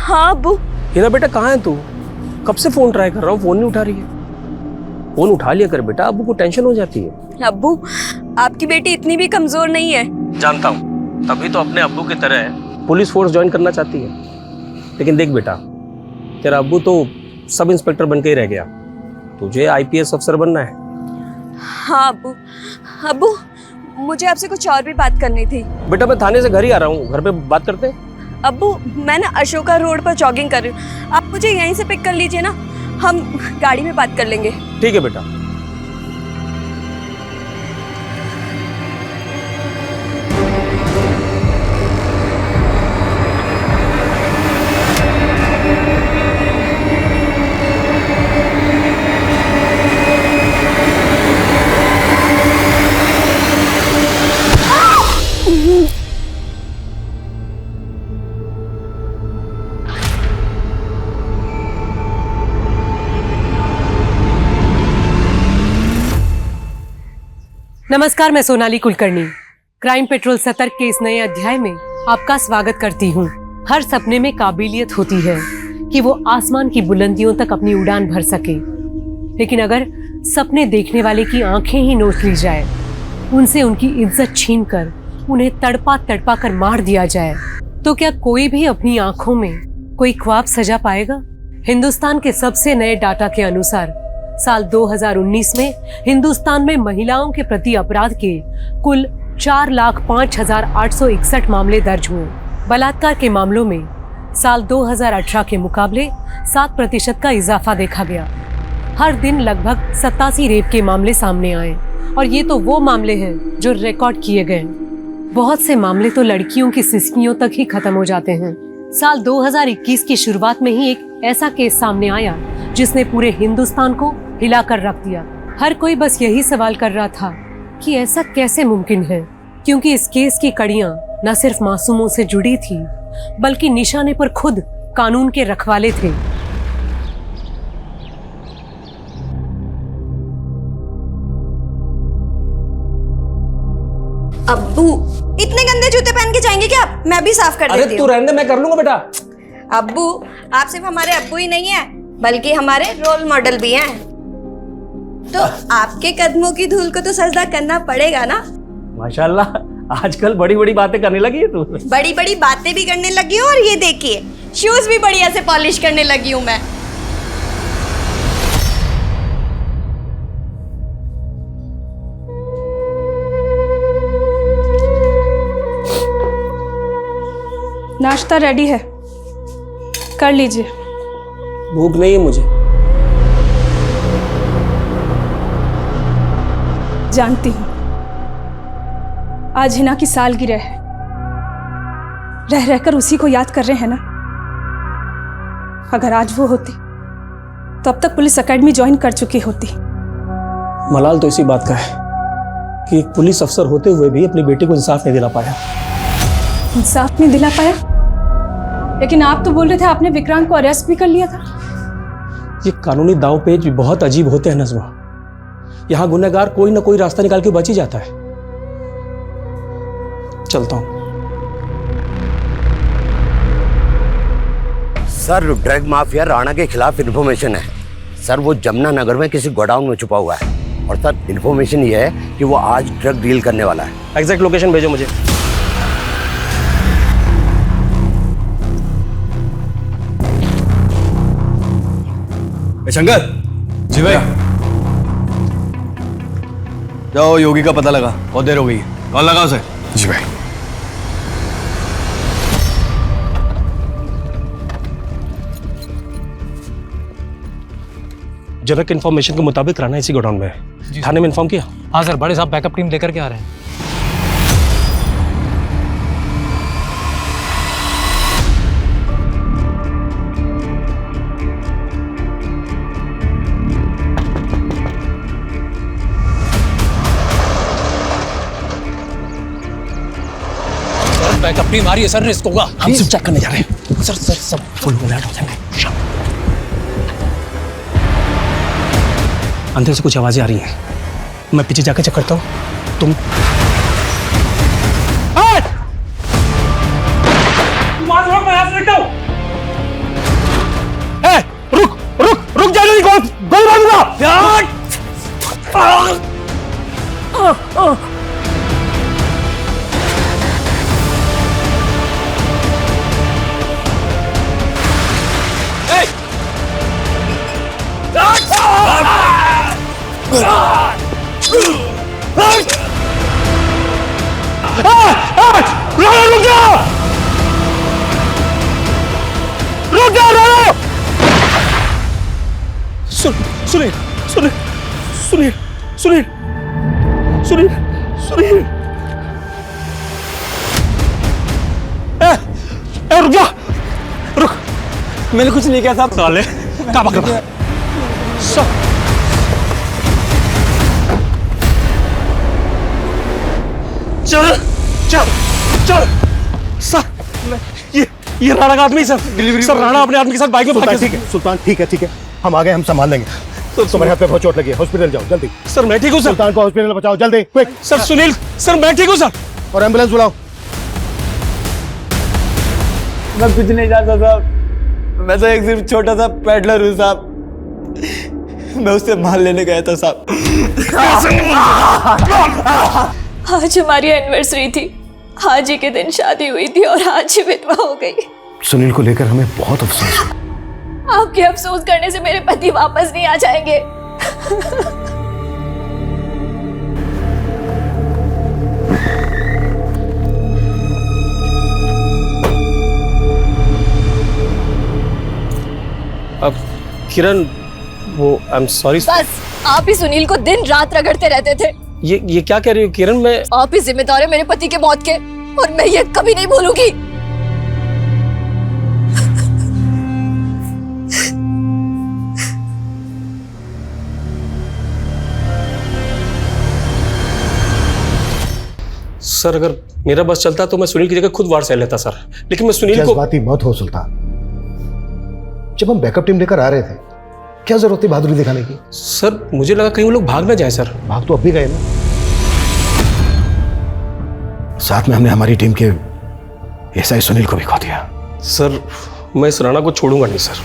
हाँ अब्बू। हिना बेटा कहाँ है तू? कब से फोन ट्राई कर रहा हूँ, फोन नहीं उठा रही है। फोन उठा लिया कर बेटा, अब्बू को टेंशन हो जाती है। अब्बू आपकी बेटी इतनी भी कमजोर नहीं है। जानता हूँ, तभी तो अपने अब्बू की तरह पुलिस फोर्स ज्वाइन करना चाहती है। लेकिन देख बेटा, तेरा अब्बू तो सब इंस्पेक्टर बन के ही रह गया, तुझे आईपीएस अफसर बनना है। हाँ अब्बू। अब्बू मुझे आपसे कुछ और भी बात करनी थी। बेटा मैं थाने से घर ही आ रहा हूँ, घर पे बात करते हैं। अब्बू मैं ना अशोका रोड पर जॉगिंग कर रही हूँ, आप मुझे यहीं से पिक कर लीजिए ना, हम गाड़ी में बात कर लेंगे। ठीक है बेटा। नमस्कार, मैं सोनाली कुलकर्णी क्राइम पेट्रोल सतर्क के इस नए अध्याय में आपका स्वागत करती हूँ। हर सपने में काबिलियत होती है कि वो आसमान की बुलंदियों तक अपनी उड़ान भर सके, लेकिन अगर सपने देखने वाले की आंखें ही नोच ली जाए, उनसे उनकी इज्जत छीनकर उन्हें तड़पा तड़पा कर मार दिया जाए, तो क्या कोई भी अपनी आंखों में कोई ख्वाब सजा पाएगा? हिंदुस्तान के सबसे नए डाटा के अनुसार साल 2019 में हिंदुस्तान में महिलाओं के प्रति अपराध के कुल 4,05,861 मामले दर्ज हुए। बलात्कार के मामलों में साल 2018 के मुकाबले 7% का इजाफा देखा गया। हर दिन लगभग 87 रेप के मामले सामने आए, और ये तो वो मामले हैं जो रिकॉर्ड किए गए। बहुत से मामले तो लड़कियों की सिसकियों तक ही खत्म हो जाते हैं। साल 2021 की शुरुआत में ही एक ऐसा केस सामने आया जिसने पूरे हिंदुस्तान को हिलाकर रख दिया। हर कोई बस यही सवाल कर रहा था कि ऐसा कैसे मुमकिन है, क्योंकि इस केस की कड़ियां न सिर्फ मासूमों से जुड़ी थी, बल्कि निशाने पर खुद कानून के रखवाले थे। अब्बू इतने गंदे जूते पहन के जाएंगे क्या आप? मैं भी साफ कर देती हूँ। अरे तू रहने दे, मैं कर लूंगा बेटा। अब्बू आप सिर्फ हमारे अब्बू ही नहीं है, बल्कि हमारे रोल मॉडल भी हैं। तो आपके कदमों की धूल को तो सजदा करना पड़ेगा ना। माशाल्लाह, आजकल बड़ी बड़ी बातें करने लगी है तू। बड़ी बड़ी बातें भी करने लगी हूँ, और ये देखिए शूज भी बढ़िया से पॉलिश करने लगी हूँ मैं। नाश्ता रेडी है, कर लीजिए। भूख नहीं है मुझे। जानती हूँ आज हिना की सालगिरह है, रह रहकर उसी को याद कर रहे हैं ना। अगर आज वो होती तो अब तक पुलिस एकेडमी ज्वाइन कर चुकी होती। मलाल तो इसी बात का है कि एक पुलिस अफसर होते हुए भी अपनी बेटी को इंसाफ नहीं दिला पाया। इंसाफ नहीं दिला पाया? लेकिन आप तो बोल रहे थे आपने विक्रांत को अरेस्ट भी कर लिया था। ये कानूनी दांव पेच भी बहुत अजीब होते हैं नज़मा। यहाँ गुनहगार कोई ना कोई रास्ता निकाल के बच ही जाता है। चलता हूं। सर, ड्रग माफिया राणा के खिलाफ इन्फॉर्मेशन है। सर, वो जमुना नगर में किसी गोडाउन में छुपा हुआ है, और सर इन्फॉर्मेशन ये है कि वो आज ड्रग डील करने वाला है। एग्जैक्ट लोकेशन भेजो मुझे। शंकर जी भाई, जाओ योगी का पता लगा, बहुत देर हो गई। कॉल लगाओ उसे। जी भाई। जनक इन्फॉर्मेशन के मुताबिक राणा इसी गोडाउन में है। थाने में इन्फॉर्म किया? हाँ सर, बड़े साहब बैकअप टीम लेकर के आ रहे हैं। बैकअप टीम आ रही है सर, रिस्क होगा। हम सिर्फ चेक करने जा रहे हैं। सर सब फुल अलर्ट हो जाएंगे। अंदर से कुछ आवाजें आ रही हैं, मैं पीछे जाकर चेक करता हूँ। तुम सुनील सुनील सुनील सुनील सुनील सुनील रुक जा, रुक। मैंने कुछ नहीं किया साहब। साले कहाँ भाग रहा? चल चल चल सर, ये राणा का आदमी सर, सर राणा अपने आदमी के साथ बाइक में भाग गया। ठीक है सुल्तान, ठीक है हम आ गए, हम संभाल लेंगे। तुम्हारे हाथ पे बहुत चोट लगी है, हॉस्पिटल जाओ जल्दी। सर मैं ठीक हूँ सर। सुल्तान को हॉस्पिटल पहुंचाओ जल्दी, क्विक। सर सुनील सर मैं ठीक हूँ सर। और एम्बुलेंस बुलाओ। मैं कुछ नहीं जानता साहब, मैं तो एक सिर्फ छोटा सा पैडलर हूँ साहब। मैं उससे माल लेने गया था साहब। आज हमारी एनिवर्सरी थी, आज ही के दिन शादी हुई थी और आज ही विधवा हो गई। सुनील को लेकर हमें बहुत अफसोस है। आपके अफसोस करने से मेरे पति वापस नहीं आ जाएंगे। अब किरण, वो आई एम सॉरी। बस आप ही सुनील को दिन रात रगड़ते रहते थे। ये क्या कह रही हो किरण? मैं आप ही जिम्मेदार है मेरे पति के मौत के, और मैं ये कभी नहीं भूलूंगी। सर अगर मेरा बस चलता तो मैं सुनील की जगह खुद वार सह लेता सर, लेकिन मैं सुनील को। जज्बाती मत हो सुल्तान, जब हम बैकअप टीम लेकर आ रहे थे क्या जरूरत थी बहादुरी दिखाने की? सर मुझे लगा कहीं वो लोग भाग ना जाए सर। भाग तो अब भी गए ना। साथ में हमने हमारी टीम के एसआई सुनील को भी खो दिया। सर मैं इस राणा को छोड़ूंगा नहीं सर।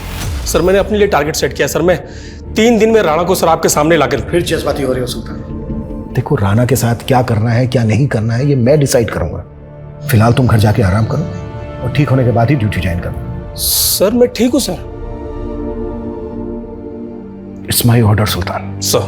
सर मैंने अपने लिए टारगेट सेट किया सर। मैं 3 दिन में राणा को सर आपके सामने लाकर। फिर जज्बाती हो रहे हो सुल्तान। देखो राणा के साथ क्या करना है क्या नहीं करना है ये मैं डिसाइड करूंगा। फिलहाल तुम घर जाके आराम करो और ठीक होने के बाद ही ड्यूटी ज्वाइन करो। सर मैं ठीक हूं sir. It's my order Sultan. Sir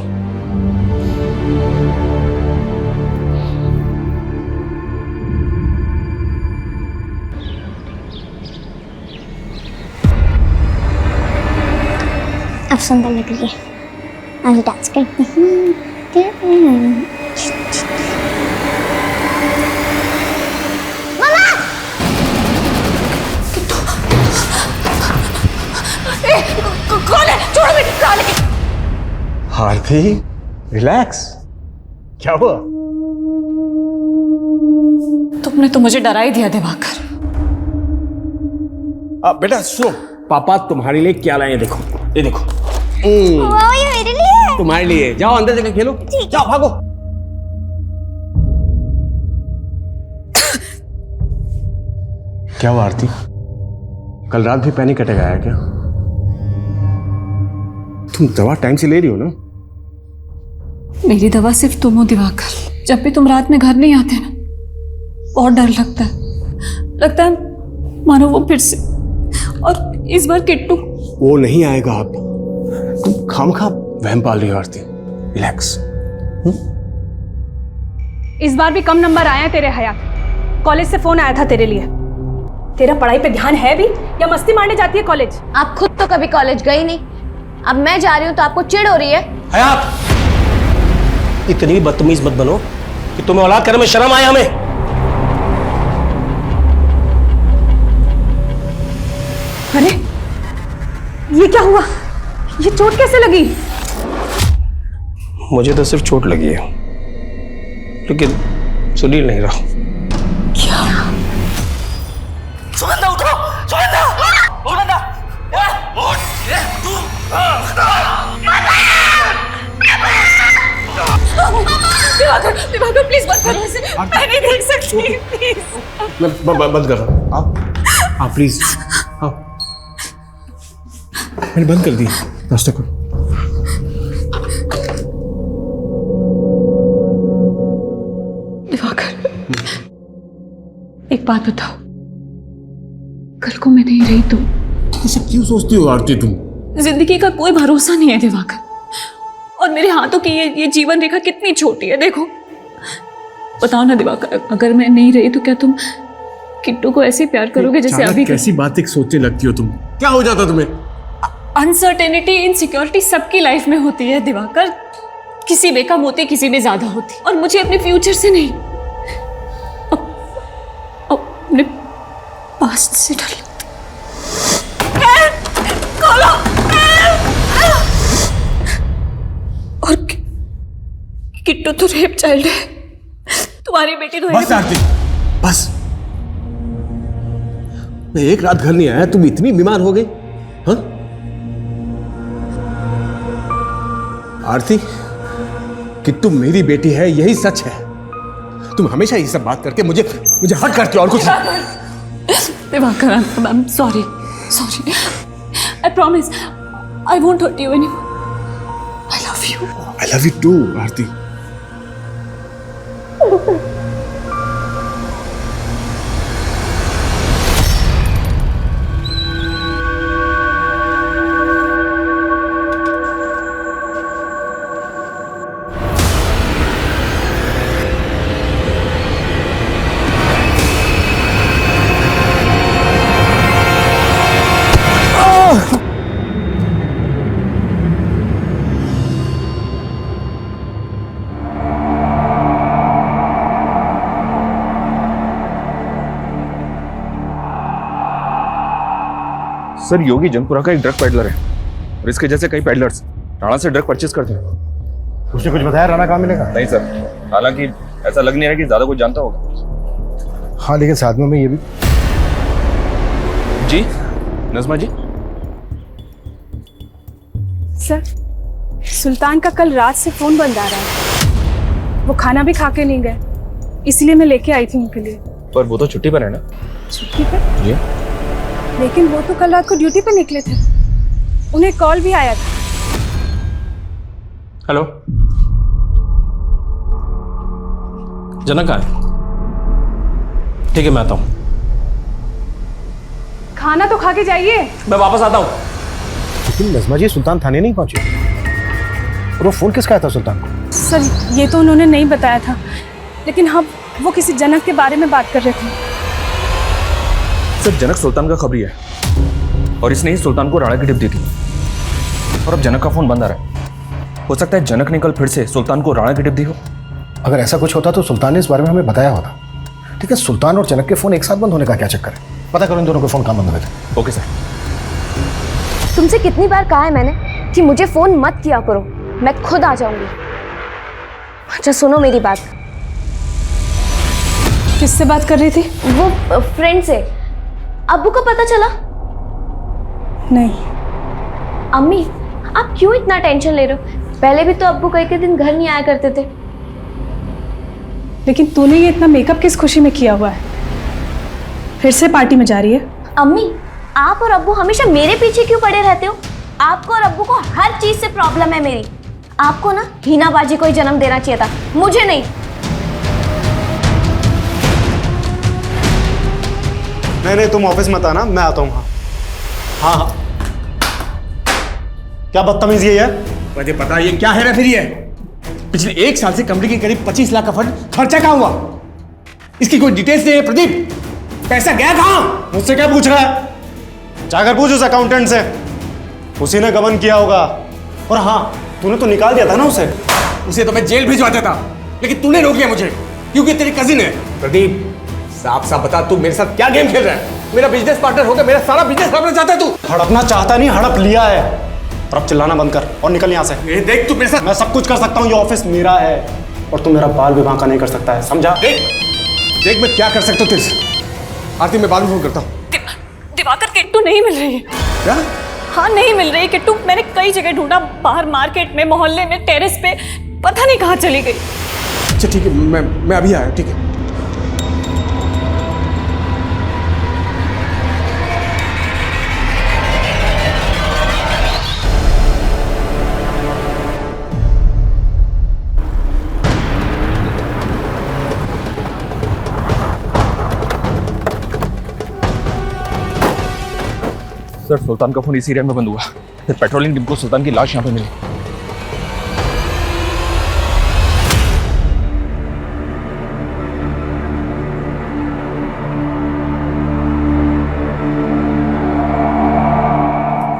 अब सुंदर लग रही है, आज डांस करते हैं। कौन है? छोड़ो मेरी प्राण की। आरती रिलैक्स, क्या हुआ? तुमने तो मुझे डरा ही दिया दिवाकर। बेटा सुनो, पापा तुम्हारे लिए क्या लाए हैं देखो, ये देखो। वाह ये मेरे लिए है। तुम्हारे लिए। जाओ अंदर जाकर खेलो, जाओ भागो। क्या हुआ आरती? कल रात भी पैनिक अटैक आया क्या? तुम दवा टाइम से ले रही हो ना? मेरी दवा सिर्फ तुम हो दिवाकर। जब भी तुम रात में घर नहीं आते ना, बहुत डर लगता है मानो वो फिर से। और इस बार किट्टू। वो नहीं आएगा। अब तुम खामखा वहम पाल रही हो आरती। रिलैक्स। इस बार भी कम नंबर आए हैं तेरे हयात। कॉलेज से फोन आया था तेरे लिए। तेरा पढ़ाई पे ध्यान है भी या मस्ती मारने जाती है कॉलेज? आप खुद तो कभी कॉलेज गई नहीं, अब मैं जा रही हूँ तो आपको चिढ़ हो रही है। हयात, इतनी भी बदतमीज मत बनो कि तुम्हें औलाद करने में शर्म आए हमें। अरे ये क्या हुआ? ये चोट कैसे लगी? मुझे तो सिर्फ चोट लगी है, लेकिन सुनील नहीं रहा। क्या? सुगंधा उठो, सुगंधा, सुगंधा, उठ, तू, दिवाकर प्लीज मत करो इसे, मैं नहीं देख सकती प्लीज। मैं बंद कर रहा हूँ। आप प्लीज। हाँ मैंने बंद कर दी। नाश्ता करो। दिवाकर एक बात बताओ, कल को मैं नहीं रही तो? ऐसा क्यों सोचती हो आरती तुम? जिंदगी का कोई भरोसा नहीं है दिवाकर। और मेरे हाथों की ये जीवन रेखा कितनी छोटी है, देखो। बताओ ना दिवाकर, अगर मैं नहीं रही तो क्या तुम किट्टू को ऐसे ही प्यार करोगे जैसे अभी? कैसी बातें सोचने लगती हो तुम? क्या हो जाता तुम्हें? अनसर्टेनिटी, इनसिक्योरिटी सबकी लाइफ में होती है दिवाकर। किसी में कम होती, किसी में ज्यादा होती, और मुझे अपने फ्यूचर से नहीं, अपने पास्ट से डर लगता। और किट्टू तो रेप चाइल्ड है, तुम्हारी बेटी तो है। बस आरती, बस। मैं एक रात घर नहीं आया, तुम इतनी बीमार हो गई? हाँ आरती, किट्टू मेरी बेटी है, यही सच है। तुम हमेशा ये सब बात करके मुझे हर्ट करती हो और कुछ Diwakar, I am sorry, I promise I won't hurt you anymore. I love you too Aarti. Sir, Yogi Jangpura का एक ड्रग पेडलर है और इसके जैसे कई पेडलर्स राणा से ड्रग परचेज करते हैं। उसने कुछ बताया राणा कहाँ मिलेगा? नहीं सर, हालांकि ऐसा लग नहीं रहा कि ज्यादा कुछ जानता होगा। हाँ, लेकिन साथ में ये भी। जी नज़मा जी। सर, सुल्तान का कल रात से फोन बंद आ रहा है। वो खाना भी खा के नहीं गए, इसलिए मैं लेके आई थी उनके लिए। पर वो तो छुट्टी पर है ना? छुट्टी पे? जी। लेकिन वो तो कल रात को ड्यूटी पे निकले थे, उन्हें कॉल भी आया था। हेलो, जनक आए? ठीक है, मैं आता हूँ। खाना तो खा के जाइए। मैं वापस आता हूँ। लेकिन नज़मा जी, सुल्तान थाने नहीं पहुंचे और वो फोन किसका आया था सुल्तान को? सर, ये तो उन्होंने नहीं बताया था, लेकिन हाँ, वो किसी जनक के बारे में बात कर रहे थे। सर, जनक सुल्तान का खबरी है और इसने ही सुल्तान को राणा की टिप दी थी और अब जनक का फोन बंद आ रहा है। हो सकता है जनक ने कल फिर से सुल्तान को राणा की टिप दी हो। अगर ऐसा कुछ होता तो सुल्तान ने इस बारे में हमें बताया होता। ठीक है, सुल्तान और जनक के फोन एक साथ बंद होने का क्या चक्कर है? पता करो इन दोनों के फोन कहाँ बंद हुए थे। Okay sir. तुमसे कितनी बार कहा है मैंने कि मुझे फोन मत किया करो, मैं खुद आ जाऊंगी। अच्छा सुनो मेरी बात। किससे बात कर रही थी? वो फ्रेंड से। अब्बू को पता चला? नहीं। अम्मी, आप क्यों इतना टेंशन ले रहे हो? पहले भी तो अब्बू कई के दिन घर नहीं आया करते थे। लेकिन तूने ये इतना मेकअप किस खुशी में किया हुआ है? फिर से पार्टी में जा रही है? अम्मी, आप और अब्बू हमेशा मेरे पीछे क्यों पड़े रहते हो? आपको और अब्बू को हर चीज से प्रॉब्लम है मेरी। आपको ना हीनाबाजी को ही जन्म देना चाहिए था, मुझे नहीं। नहीं, तुम ऑफिस मत आना, मैं आता हूँ। हाँ हाँ। क्या बदतमीजी है? मुझे पता ये क्या है ना फिर ये? पिछले एक साल से कंपनी के करीब 25 लाख का फंड खर्चा कहाँ हुआ? इसकी कोई डिटेल्स नहीं है प्रदीप। पैसा गया कहाँ? मुझसे क्या पूछ रहा है? जाकर पूछ उस अकाउंटेंट से, उसी ने गबन किया होगा। और हाँ, तूने तो निकाल दिया था ना उसे तो मैं जेल भिजवा देता, लेकिन तूने रोक लिया मुझे क्योंकि तेरी कजिन है। प्रदीप, साफ साफ बता, तू मेरे साथ क्या गेम खेल रहा है? मेरा बिजनेस पार्टनर होकर मेरा सारा बिजनेस हड़पना चाहता है तू? हड़पना चाहता नहीं, हड़प लिया है। और अब चिल्लाना बंद कर और निकल यहाँ से। ये देख, तू मेरे साथ। मैं सब कुछ कर सकता हूँ, ये ऑफिस मेरा है और तू मेरा बाल भी बांका नहीं कर सकता है, समझा? देख मैं क्या कर सकता हूँ तेरे से। आरती, मैं बाद में फोन करता हूँ। दिवाकर, किट्टू नहीं मिल रही है। क्या? हाँ, नहीं मिल रही किट्टू। मैंने कई जगह ढूंढा, बाहर मार्केट में, मोहल्ले में, टेरेस पे, पता नहीं कहाँ चली गई। अच्छा ठीक है, मैं अभी आया। ठीक है। सर सुल्तान का फोन इसी एरिया में बंद हुआ, फिर पेट्रोलिंग टीम को सुल्तान की लाश यहाँ पे मिली।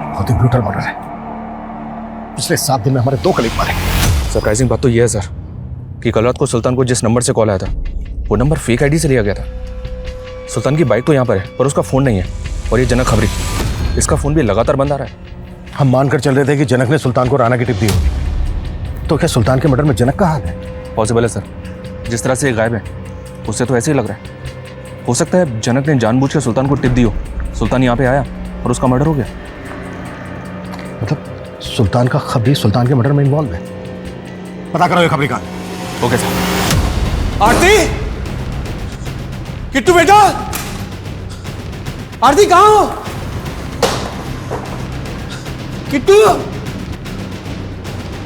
बहुत ही ब्रूटल मर्डर है। पिछले 7 दिन में हमारे 2 कलीग मारे। सरप्राइजिंग बात तो यह है सर कि कल रात को सुल्तान को जिस नंबर से कॉल आया था वो नंबर फेक आईडी से लिया गया था। सुल्तान की बाइक तो यहाँ पर है पर उसका फोन नहीं है, और ये जनक खबरी, इसका फोन भी लगातार बंद आ रहा है। हम मानकर चल रहे थे कि जनक ने सुल्तान को राणा की टिप दी होगी, तो क्या सुल्तान के मर्डर में जनक का हाथ है? पॉसिबल है सर, जिस तरह से ये गायब है उससे तो ऐसे ही लग रहा है। हो सकता है जनक ने जानबूझ के सुल्तान को टिप दी हो, सुल्तान यहाँ पे आया और उसका मर्डर हो गया। मतलब सुल्तान का खबरी सुल्तान के मर्डर में इन्वॉल्व है। पता करो ये खबरी का। Okay sir. आरती, किट्टू बेटा, आरती कहाँ हो? किट्टू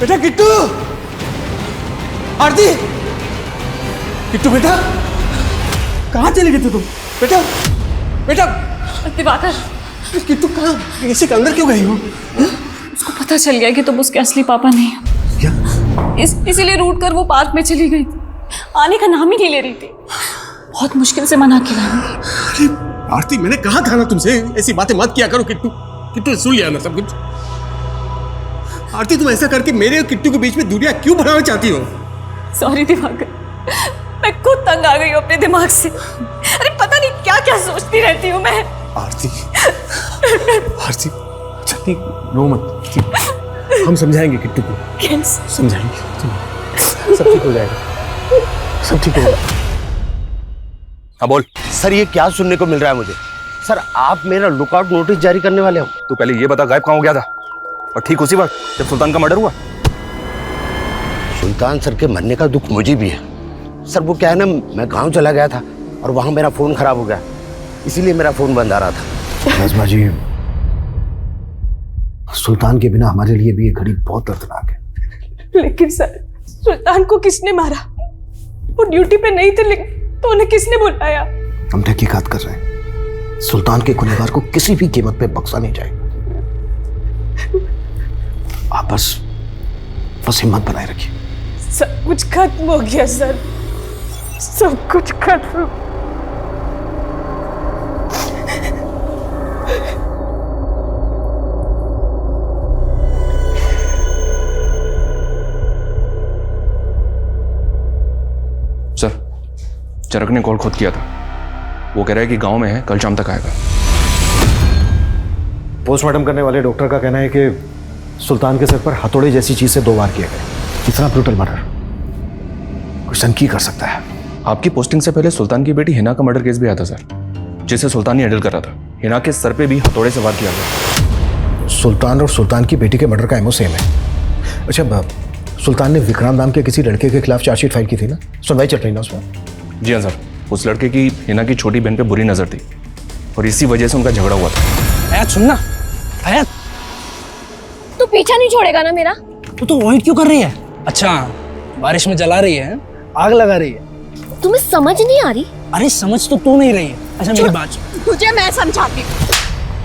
बेटा, किट्टू, आरती, किट्टू बेटा, कहाँ चले गए थे तुम? बेटा, बेटा, दिवाकर, किट्टू कहाँ, ऐसे के अंदर क्यों गई हो? उसको पता चल गया कि तुम उसके असली पापा नहीं हो। क्या? इसीलिए रूट कर वो पार्क में चली गई थी, आने का नाम ही नहीं ले रही थी। बहुत मुश्किल से मना किया। अरे आरती, मैंने कहा था ना तुमसे ऐसी बातें मत किया करो। किट्टू, किट्टू सुन लिया ना सब कुछ। आरती, तुम ऐसा करके मेरे और किट्टू के बीच में दूरियां क्यों बढ़ाना चाहती हो? सॉरी दिवाकर, मैं खुद तंग आ गई हूँ अपने दिमाग से। अरे पता नहीं क्या क्या सोचती रहती हूँ मैं। आरती, आरती, चलती रो मत, हम समझाएंगे किट्टू को। कैसे समझाएंगे, सब ठीक हो जाएगा, सब ठीक होगा। हाँ बोल। सर ये क्या सुनने को मिल रहा है मुझे? सर आप मेरा लुकआउट नोटिस जारी करने वाले हो? तू पहले ये बता गायब कहाँ हो गया था? और ठीक उसी वक्त जब सुल्तान का मर्डर हुआ। सुल्तान सर के मरने का दुख मुझे भी है सर। वो क्या है ना, मैं गांव चला गया था और वहां मेरा फोन खराब हो गया, इसीलिए मेरा फोन बंद आ रहा था। नाज़मा जी, सुल्तान के बिना हमारे लिए भी ये घड़ी बहुत दर्दनाक है। लेकिन सर, सुल्तान को किसने मारा? वो ड्यूटी पे नहीं थे, लेकिन तो उन्हें किसने बुलाया? हम तहकीकात कर रहे हैं। सुल्तान के गुनहगार को किसी भी कीमत पे बख्शा नहीं जाएगा। आप बस हिम्मत बनाए रखिए। सब कुछ खत्म हो गया सर, सब कुछ खत्म। सर, जनक ने कॉल खुद किया था। वो कह रहा है कि गांव में है, कल शाम तक आएगा। पोस्टमार्टम करने वाले डॉक्टर का कहना है कि सुल्तान के सर पर हथौड़े जैसी चीज से 2 वार किए गए। इतना ब्रूटल मर्डर कोई सन की कर सकता है? आपकी पोस्टिंग से पहले सुल्तान की बेटी हिना का मर्डर केस भी आया था सर, जिसे सुल्तान ही हैंडल कर रहा था। हिना के सर पे भी हथौड़े से वार किया गया। सुल्तान और सुल्तान की बेटी के मर्डर का एमओ सेम है। अच्छा, सुल्तान ने विक्रांत नाम के किसी लड़के के खिलाफ चार्जशीट फाइल की थी ना? सुनवाई चल रही ना उसमें? जी हाँ सर, उस लड़के की हिना की छोटी बहन पे बुरी नजर थी और इसी वजह से उनका झगड़ा हुआ था। आयत सुनना, आयत, तू पीछा नहीं छोड़ेगा ना मेरा? तू वॉइट क्यों कर रही है? अच्छा, बारिश में जला रही है, आग लगा रही है। तुम्हें समझ नहीं आ रही? अरे समझ तो तू नहीं रही है। अच्छा मेरी बात सुन। तुझे मैं समझाती हूँ।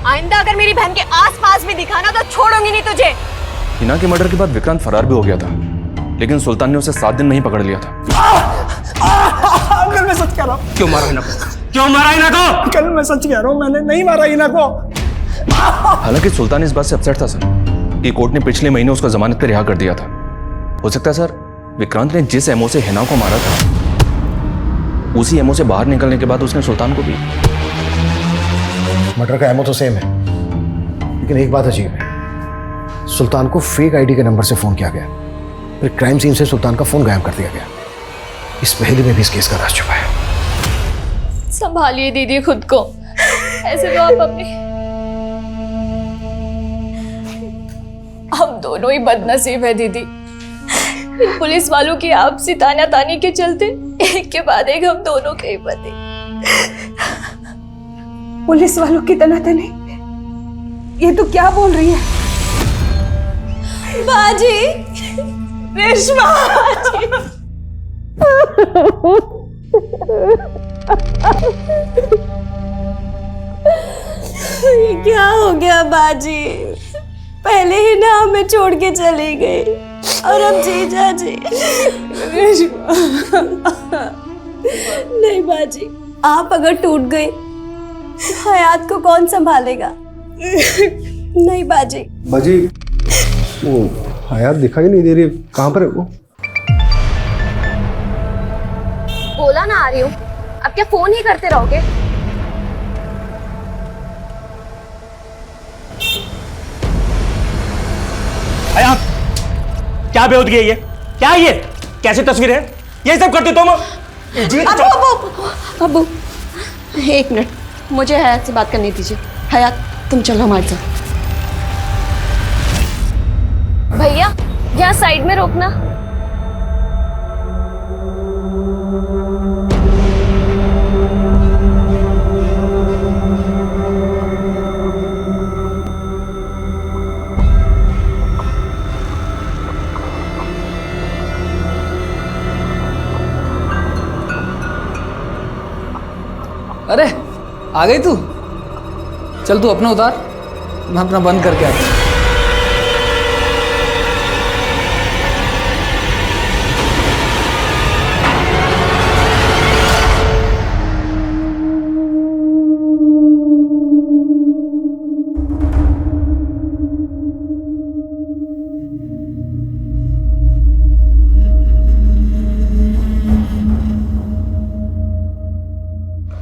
आइंदा अगर मेरी बहन के आसपास भी दिखा ना तो छोड़ूंगी नहीं तुझे। हिना के मर्डर के बाद विक्रांत फरार भी हो गया था, लेकिन सुल्तान ने उसे 7 दिन में ही पकड़ लिया था। कल मैं सच कह रहा हूँ। क्यों मारा हिना को? क्यों मारा हिना को? कल मैं सच कह रहा हूँ, मैंने नहीं मारा हिना को। हालांकि सुल्तान इस बात से अपसेट था सर कि कोर्ट ने पिछले महीने उसको जमानत पर रिहा कर दिया था। हो सकता है सर विक्रांत ने जिस एमओ से हिना को मारा था उसी एमओ से बाहर निकलने के बाद उसने सुल्तान को भी। मर्डर का एमओ तो सेम है, लेकिन एक बात अजीब है। सुल्तान को फेक आईडी के नंबर से फोन किया गया, फिर क्राइम सीन से सुल्तान का फोन गायब कर दिया गया। इस पहेली में भी इस केस का राज छुपा है। संभालिए दीदी खुद को, ऐसे तो आप अपने, हम दोनों ही बदनसीब है दीदी। इन पुलिस वालों की आपसी तानातानी के चलते एक के बाद एक हम दोनों के ही पति। पुलिस वालों की तनातनी? ये तो क्या बोल रही है? बाजी, रेशमा ये क्या हो गया बाजी? पहले ही ना हमें छोड़ के चली गई और अब जीजा जी। नहीं बाजी, आप अगर टूट गई तो हयात को कौन संभालेगा? नहीं बाजी। बाजी, वो हयात दिखाई नहीं दे रही, कहाँ पर है वो? बोला ना आ रही हूँ, अब क्या फोन ही करते रहोगे? हयात, क्या बेहूदगी है ये? क्या है ये? कैसी तस्वीर है? ये सब करते तुम? अबू, एक मिनट, मुझे हयात से बात करनी दीजिए। हयात, तुम चलो हमारे साथ। भैया यहाँ साइड में रोकना। अरे आ गई तू? चल तू अपना उतार, मैं अपना बंद करके आता हूँ।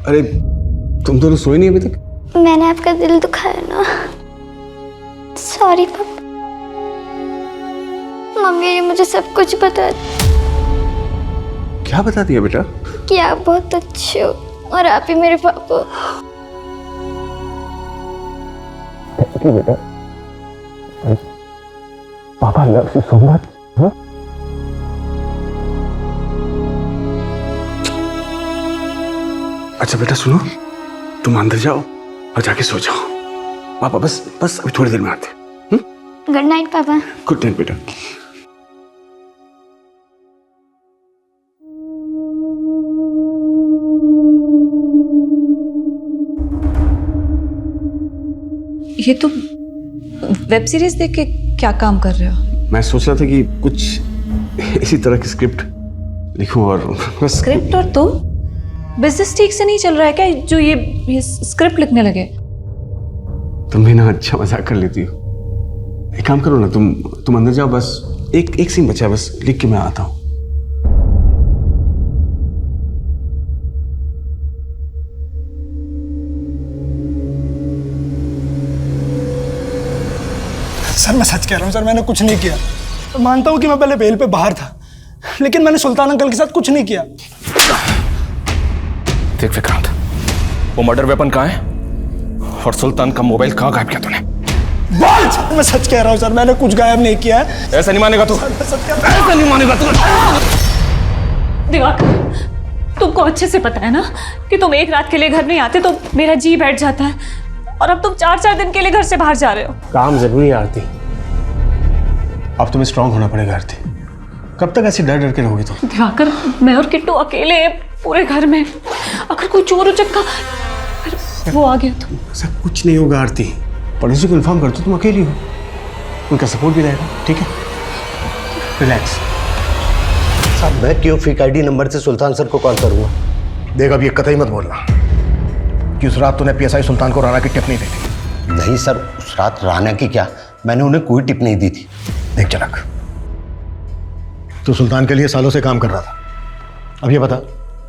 अरे तुम दोनों सोए नहीं अभी तक? मैंने आपका दिल दुखाया ना, सॉरी पापा। मम्मी ने मुझे सब कुछ बता दिया। क्या बता दिया बेटा? कि आप बहुत अच्छे हो और आप ही मेरे पापा। बेटा, पापा लव यू सो मच। अच्छा बेटा सुनो, तुम अंदर जाओ और जाके सो जाओ। पापा बस अभी थोड़ी देर में आते। गुड नाइट पापा। गुड नाइट बेटा। ये तुम वेब सीरीज देख के क्या काम कर रहे हो? मैं सोच रहा था कि कुछ इसी तरह की स्क्रिप्ट लिखूं और बस। स्क्रिप्ट? और तुम बिजनेस ठीक से नहीं चल रहा है क्या जो ये स्क्रिप्ट लिखने लगे? तुम भी ना अच्छा मजाक कर लेती हो। एक काम करो ना, तुम अंदर जाओ, बस एक सीन बचा है, बस लिख के मैं आता हूँ। सर मैं सच कह रहा हूँ सर, मैंने कुछ नहीं किया। तो मानता हूँ कि मैं पहले बेल पे बाहर था, लेकिन मैंने सुल्तान अंकल के साथ कुछ नहीं किया। देख विक्रांत, वो मर्डर वेपन कहाँ है और सुल्तान का मोबाइल कहाँ गायब किया तूने? बोल सर, मैं सच कह रहा हूँ सर, मैंने कुछ गायब नहीं किया है। ऐसा नहीं मानेगा तू, ऐसा नहीं मानेगा तू। दिवाकर, तुमको अच्छे से पता है ना कि तुम एक रात के लिए घर नहीं आते तो मेरा जी बैठ जाता है, और अब तुम 4-4 दिन के लिए घर से बाहर जा रहे हो। काम जरूरी है आरती, अब तुम्हें स्ट्रांग होना पड़ेगा आरती। कब तक ऐसे डर डर के रहोगी तुम? दिवाकर, मैं और किट्टू अकेले हैं पूरे घर में, अगर कोई चोर उचक्का फिर वो आ गया तो? ऐसा कुछ नहीं होगा आरती, पड़ोसी को इन्फॉर्म कर दो, तुम अकेली हो, उनका सपोर्ट भी रहेगा। ठीक है, रिलैक्स। साहब मैं क्यों फेक आईडी नंबर से सुल्तान सर को कॉल करूंगा? देख अब ये कतई मत बोलना कि उस रात तूने पीएसआई सुल्तान को राणा की टिप नहीं दी थी। नहीं सर, उस रात राणा की क्या, मैंने उन्हें कोई टिप नहीं दी थी। देख जनक, तू सुल्तान के लिए सालों से काम कर रहा था, अब ये बता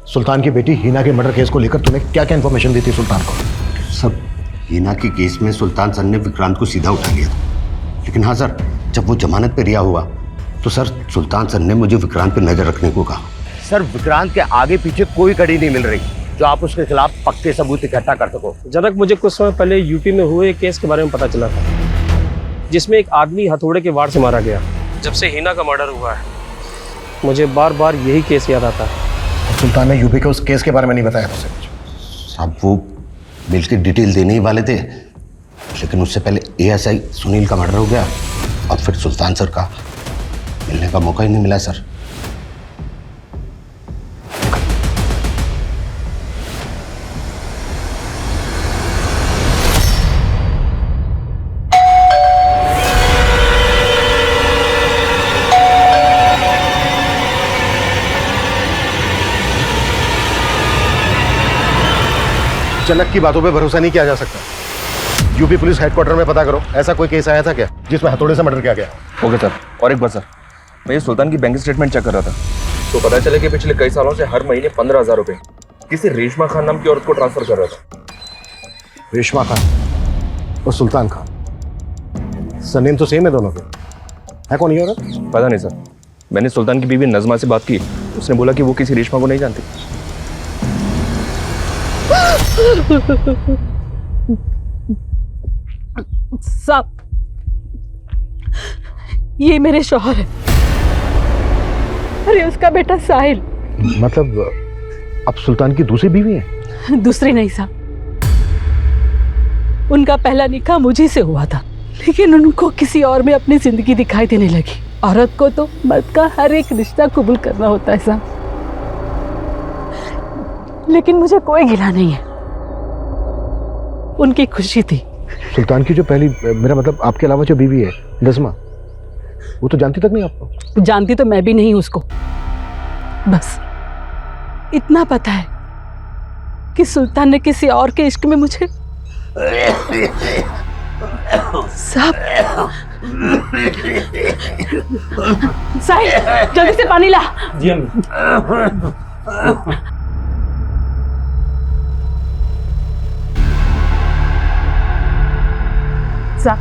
सुल्तान की बेटी हिना के मर्डर केस को लेकर तूने क्या क्या इन्फॉर्मेशन दी थी सुल्तान को? सर हिना के केस में सुल्तान सर ने विक्रांत को सीधा उठा लिया था, लेकिन हाँ सर, जब वो जमानत पे रिहा हुआ तो सर सुल्तान सर ने मुझे विक्रांत पे नजर रखने को कहा। सर विक्रांत के आगे पीछे कोई कड़ी नहीं मिल रही जो आप उसके खिलाफ पक्के सबूत इकट्ठा कर सको। जनक, मुझे कुछ समय पहले यूपी में हुए एक केस के बारे में पता चला था, जिसमें एक आदमी हथौड़े के वार से मारा गया। जब से हिना का मर्डर हुआ है मुझे बार बार यही केस याद आता है। सुल्तान ने यूपी के उस केस के बारे में नहीं बताया तुझसे कुछ? साहब वो बिल की डिटेल देने ही वाले थे, लेकिन उससे पहले एएसआई सुनील का मर्डर हो गया और फिर सुल्तान सर का मिलने का मौका ही नहीं मिला सर। जनक की बातों पे भरोसा नहीं किया जा सकता। यूपी पुलिस हेडक्वार्टर में पता करो, ऐसा कोई केस आया था क्या जिसमें हथौड़े से मर्डर किया गया? Okay sir. और एक बार सर, मैं ये सुल्तान की बैंक स्टेटमेंट चेक कर रहा था तो पता चला कि पिछले कई सालों से हर महीने 15,000 रुपए किसी रेशमा खान नाम की औरत को ट्रांसफर कर रहा था। रेशमा खान और सुल्तान खान, सरनेम तो सेम है दोनों के। है कौन ये औरत? पता नहीं सर, मैंने सुल्तान की बीवी नजमा से बात की, उसने बोला कि वो किसी रेशमा को नहीं जानती। साहब, ये मेरे शौहर है। अरे उसका बेटा साहिल। मतलब अब सुल्तान की दूसरी बीवी है? दूसरी नहीं साहब, उनका पहला निकाह मुझी से हुआ था, लेकिन उनको किसी और में अपनी जिंदगी दिखाई देने लगी। औरत को तो मर्द का हर एक रिश्ता कबूल करना होता है साहब, लेकिन मुझे कोई गिला नहीं है, उनकी खुशी थी। सुल्तान की जो पहली, मेरा मतलब आपके अलावा जो बीवी है नज़मा, वो तो जानती तक नहीं आपको? जानती तो मैं भी नहीं उसको, बस इतना पता है कि सुल्तान ने किसी और के इश्क में मुझे साहब। साहिल, जल्दी से पानी ला। जी अम्मी। साहब,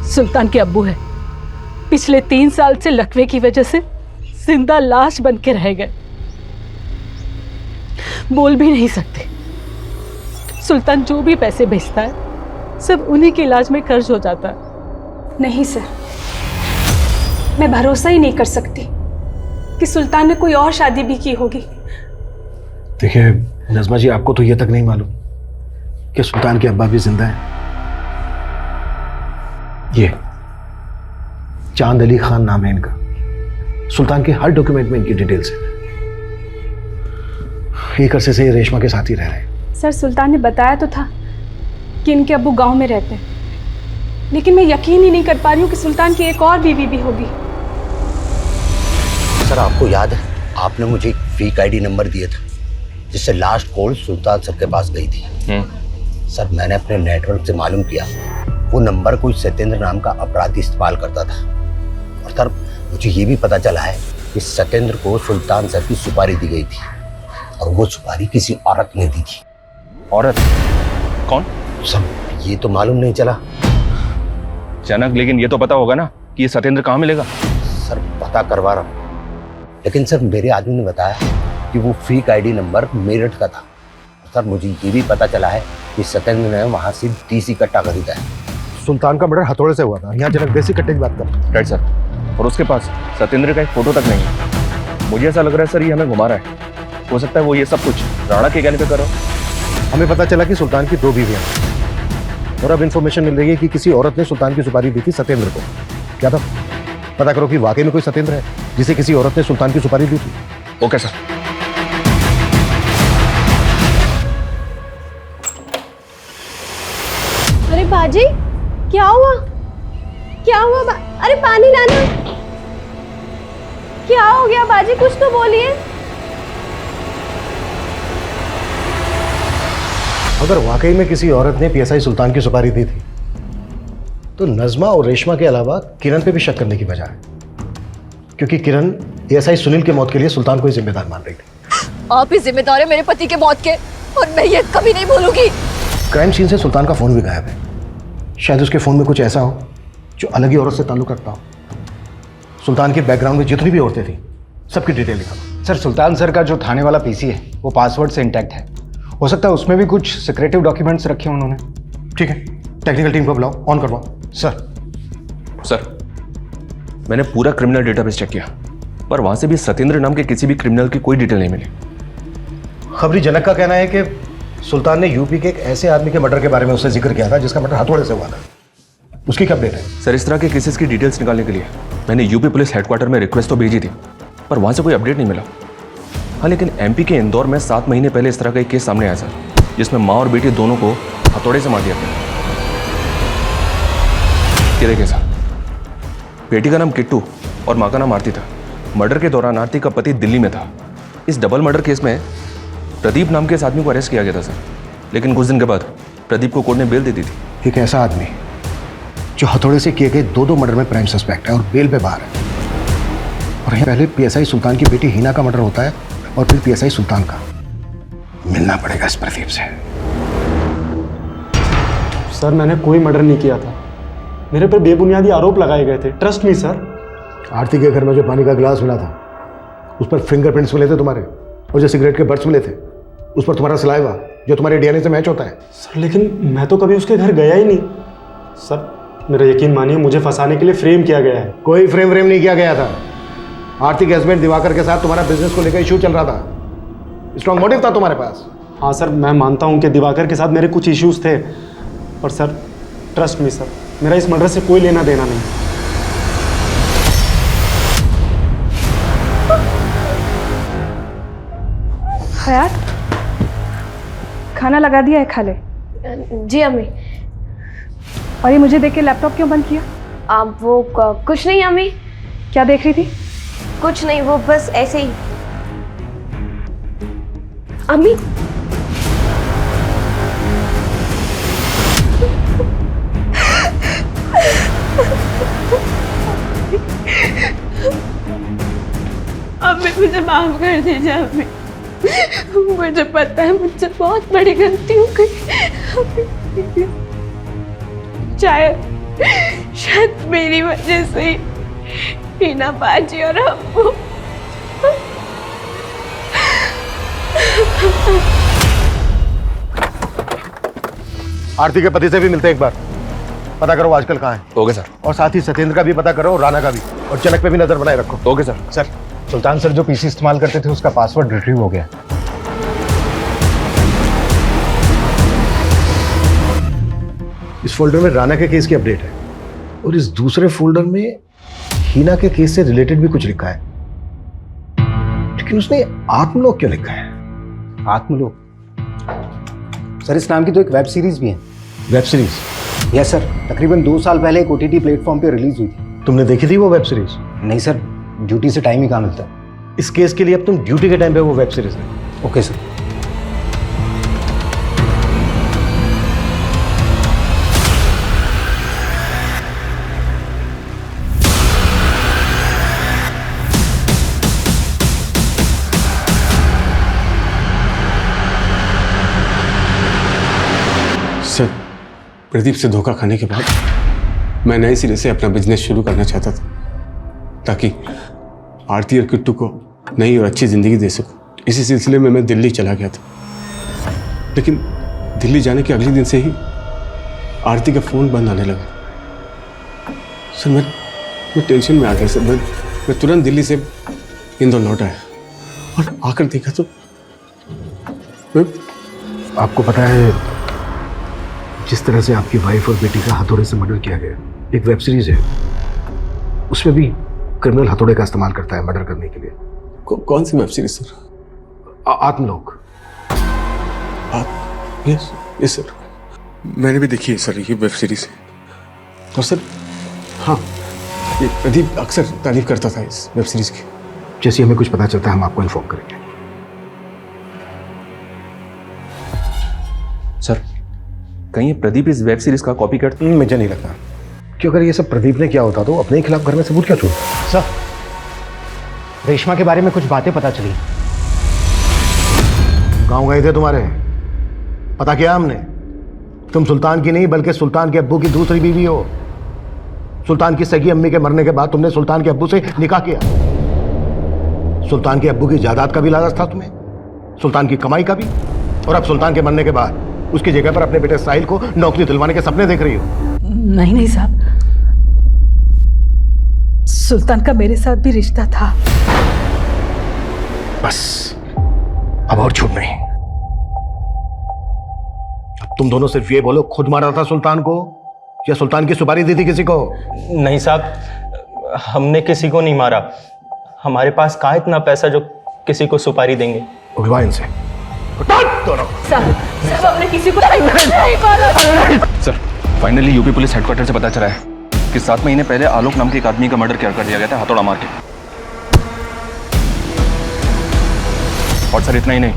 सुल्तान के अब्बू है, पिछले 3 साल से लकवे की वजह से जिंदा लाश बन के रह गए, बोल भी नहीं सकते। सुल्तान जो भी पैसे भेजता है सब उन्हीं के इलाज में खर्च हो जाता है। नहीं सर, मैं भरोसा ही नहीं कर सकती कि सुल्तान ने कोई और शादी भी की होगी। देखिए नज़मा जी, आपको तो ये तक नहीं मालूम कि सुल्तान के अब्बा भी जिंदा हैं। ये चांद अली खान नाम है इनका। सुल्तान के हर डॉक्यूमेंट में इनकी डिटेल्स है। एक अरसे से ये रेशमा के साथ ही रह रहे हैं। सर, सुल्तान ने बताया तो था कि इनके अब्बू गांव में रहते हैं, लेकिन मैं यकीन ही नहीं कर पा रही हूँ कि सुल्तान की एक और बीवी भी होगी। सर आपको याद है, आपने मुझे एक फेक आईडी नंबर दिया था जिससे लास्ट कॉल सुल्तान सर के पास गई थी। सर मैंने अपने नेटवर्क से मालूम किया वो नंबर कोई सत्येंद्र नाम का अपराधी इस्तेमाल करता था। और सर मुझे ये भी पता चला है कि सत्येंद्र को सुल्तान सर की सुपारी दी गई थी और वो सुपारी किसी औरत ने दी थी। औरत? कौन? सर ये तो मालूम नहीं चला जनक, लेकिन ये तो पता होगा ना कि ये सत्येंद्र कहाँ मिलेगा? सर पता करवा रहा हूँ, लेकिन सर मेरे आदमी ने बताया कि वो फेक आईडी नंबर मेरठ का था। सर मुझे ये भी पता चला है कि सत्येंद्र ने वहाँ से देसी कट्टा खरीदा है। सुल्तान का मर्डर हथौड़े से हुआ था, यहाँ जनक देसी कट्टे की बात कर। राइट सर, और उसके पास सत्येंद्र का एक फोटो तक नहीं है। मुझे ऐसा लग रहा है सर ये हमें घुमा रहा है। हो सकता है वो ये सब कुछ राणा के कहने पे कर रहा हो। हमें पता चला कि सुल्तान की 2 बीवियां हैं और अब इंफॉर्मेशन मिल रही है कि किसी औरत ने सुल्तान की सुपारी दी थी सत्येंद्र को। क्या था? पता करो कि वाकई में कोई सत्येंद्र है जिसे किसी औरत ने सुल्तान की सुपारी दी थी। Okay sir. अरे बाजी, क्या हुआ? क्या हुआ? अरे पानी लाना। क्या हो गया बाजी, कुछ तो बोलिए। अगर वाकई में किसी औरत ने पीएसआई सुल्तान की सुपारी दी थी तो नज़मा और रेशमा के अलावा किरण पे भी शक करने की वजह है, क्योंकि किरण एएसआई सुनील की मौत के लिए सुल्तान को ही जिम्मेदार मान रही थी। आप ही जिम्मेदार है मेरे पति के मौत के, और मैं ये कभी नहीं भूलूंगी। क्राइम सीन से सुल्तान का फोन भी गायब है। शायद उसके फोन में कुछ ऐसा हो जो अलग ही औरत से ताल्लुक रखता हो। सुल्तान के बैकग्राउंड में जितनी भी औरतें थी सबकी डिटेल लिखा। सर सुल्तान सर का जो थाने वाला पीसी है वो पासवर्ड से इंटैक्ट है। हो सकता है उसमें भी कुछ सिक्रेटिव डॉक्यूमेंट्स रखे उन्होंने। ठीक है, टेक्निकल टीम को बुलाओ, ऑन करवाओ। सर मैंने पूरा क्रिमिनल डेटाबेस चेक किया, पर वहां से भी सत्येंद्र नाम के किसी भी क्रिमिनल की कोई डिटेल नहीं मिली। खबरी जनक का कहना है कि सुल्तान ने यूपी के एक ऐसे आदमी के मर्डर के बारे में उससे जिक्र किया था जिसका मर्डर हथौड़े से हुआ था। उसकी क्या अपडेट है? सर इस तरह के केसेस की डिटेल्स निकालने के लिए मैंने यूपी पुलिस हेडक्वार्टर में रिक्वेस्ट तो भेजी थी, पर वहां से कोई अपडेट नहीं मिला। हाँ, लेकिन एमपी के इंदौर में 7 महीने पहले इस तरह का एक केस सामने आया सर, जिसमें माँ और बेटी दोनों को हथौड़े से मार दिया गया। ये देखिए सर, बेटी का नाम किट्टू और माँ का नाम आरती था। मर्डर के दौरान आरती का पति दिल्ली में था। इस डबल मर्डर केस में प्रदीप नाम के इस आदमी को अरेस्ट किया गया था सर, लेकिन कुछ दिन के बाद प्रदीप को कोर्ट ने बेल दे दी थी। एक ऐसा आदमी जो हथौड़े से किए गए 2 मर्डर में प्राइम सस्पेक्ट है और बेल पे बाहर है, और यहाँ पहले पीएसआई सुल्तान की बेटी हिना का मर्डर होता है और फिर पीएसआई सुल्तान का। मिलना पड़ेगा इस प्रदीप से। सर मैंने कोई मर्डर नहीं किया था, मेरे पर बेबुनियादी आरोप लगाए गए थे, ट्रस्ट मी सर। आरती के घर में जो पानी का गिलास मिला था उस पर फिंगरप्रिंट्स मिले थे तुम्हारे, और जो सिगरेट के बर्ड्स मिले थे उस पर तुम्हारा सलाइवा जो तुम्हारे डीएनए से मैच होता है। सर लेकिन मैं तो कभी उसके घर गया ही नहीं। सर मेरा यकीन मानिए, मुझे फंसाने के लिए फ्रेम किया गया है। कोई फ्रेम नहीं किया गया था। आरती के हस्बैंड दिवाकर के साथ तुम्हारा बिजनेस को लेकर इशू चल रहा था, स्ट्रॉन्ग मोटिव था तुम्हारे पास। हाँ सर, मैं मानता हूँ कि दिवाकर के साथ मेरे कुछ इश्यूज थे, पर सर ट्रस्ट मी सर, मेरा इस मर्डर से कोई लेना देना नहीं। हयात, खाना लगा दिया है, खा ले। जी अम्मी। और ये मुझे देख के लैपटॉप क्यों बंद किया? आप वो कुछ नहीं अम्मी। क्या देख रही थी? कुछ नहीं, वो बस ऐसे ही। अम्मी अम्मी मुझे माफ कर दीजिए अम्मी, मुझे पता है मुझसे बहुत बड़ी गलती हो गई। शायद मेरी वजह से हिना बाजी और अब्बू। आरती के पति से भी मिलते एक बार, पता करो आजकल कहाँ है। Okay sir. और साथ ही सत्येंद्र का भी पता करो और राणा का भी, और जनक पे भी नजर बनाए रखो। Okay sir. सर सुल्तान सर जो पीसी इस्तेमाल करते थे उसका पासवर्ड रिट्रीव हो गया। इस फोल्डर में राणा के केस की अपडेट है, और इस दूसरे फोल्डर में हीना के केस से रिलेटेड भी कुछ लिखा है, लेकिन उसने आत्मलोक क्यों लिखा है? आत्मलोक सर, इस नाम की तो एक वेब सीरीज भी है। Web series? यस सर, तकरीबन 2 साल पहले एक OTT प्लेटफॉर्म पे रिलीज हुई थी। तुमने देखी थी वो वेब सीरीज? नहीं सर, ड्यूटी से टाइम ही कहाँ मिलता है। इस केस के लिए अब तुम ड्यूटी के टाइम पे वो वेब सीरीज देखो। Okay sir. सर प्रदीप से धोखा खाने के बाद मैं नए सिरे से अपना बिजनेस शुरू करना चाहता था, ताकि आरती और किट्टू को नई और अच्छी ज़िंदगी दे सकूं। इसी सिलसिले में मैं दिल्ली चला गया था, लेकिन दिल्ली जाने के अगले दिन से ही आरती का फ़ोन बंद आने लगा। सर मैं टेंशन में आ गया सर। मैं तुरंत दिल्ली से इंदौर लौट आया और आकर देखा तो आपको पता है जिस तरह से आपकी वाइफ और बेटी का हथौड़े से मर्डर किया गया, एक वेब सीरीज है उसमें भी क्रिमिनल हथौड़े का इस्तेमाल करता है मर्डर करने के लिए। कौन सी web series sir? Atmalok. Yes sir, मैंने भी देखी है सर ये वेब सीरीज। और सर हाँ, ये प्रदीप अक्सर तारीफ करता था इस वेब सीरीज की। जैसे हमें कुछ पता चलता है हम आपको इन्फॉर्म करेंगे। सर कहीं ये प्रदीप इस वेब सीरीज का कॉपी करता? मुझे नहीं लगता, क्योंकि अगर ये सब प्रदीप ने किया होता तो अपने खिलाफ घर में सबूत क्या छोड़ता? सर रेशमा के बारे में कुछ बातें पता चली। गांव गए थे तुम्हारे, पता किया हमने, तुम सुल्तान की नहीं बल्कि सुल्तान के अब्बू की दूसरी बीवी हो। सुल्तान की सगी अम्मी के मरने के बाद तुमने सुल्तान के अब्बू से निकाह किया। सुल्तान के अब्बू की जायदाद का भी लालच था तुम्हें, सुल्तान की कमाई का भी, और अब सुल्तान के मरने के बाद उसकी जगह पर अपने बेटे साहिल को नौकरी दिलवाने के सपने देख रही हो। नहीं साहब, सुल्तान का मेरे साथ भी रिश्ता था। बस अब और छूट नहीं। अब तुम दोनों सिर्फ ये बोलो, खुद मारा था सुल्तान को या सुल्तान की सुपारी दी थी किसी को? नहीं साहब, हमने किसी को नहीं मारा। हमारे पास कहाँ इतना पैसा जो किसी को सुपारी देंगे। उठवा इनसे दोनों। सर हमने किसी को नहीं मारा। Sir finally UP police headquarter से पता चला है कि 7 महीने पहले आलोक नाम के एक आदमी का मर्डर कर दिया गया था हथौड़ा मार के। और सर इतना ही नहीं,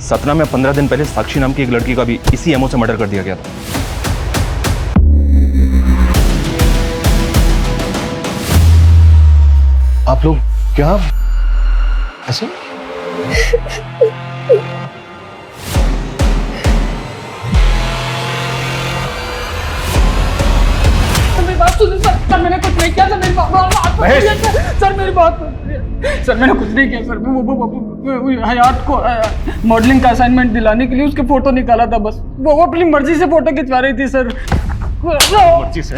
सतना में 15 दिन पहले साक्षी नाम की एक लड़की का भी इसी एमओ से मर्डर कर दिया गया था। आप लोग क्या ऐसे? बात सुनिए सर, मैंने कुछ नहीं किया सर, मेरी बात सर, मेरी बात सर, मैंने कुछ नहीं किया सर। वो हयात को मॉडलिंग का असाइनमेंट दिलाने के लिए उसके फोटो निकाला था बस। वो अपनी मर्जी से फोटो खिंचवा रही थी सर। मर्जी से?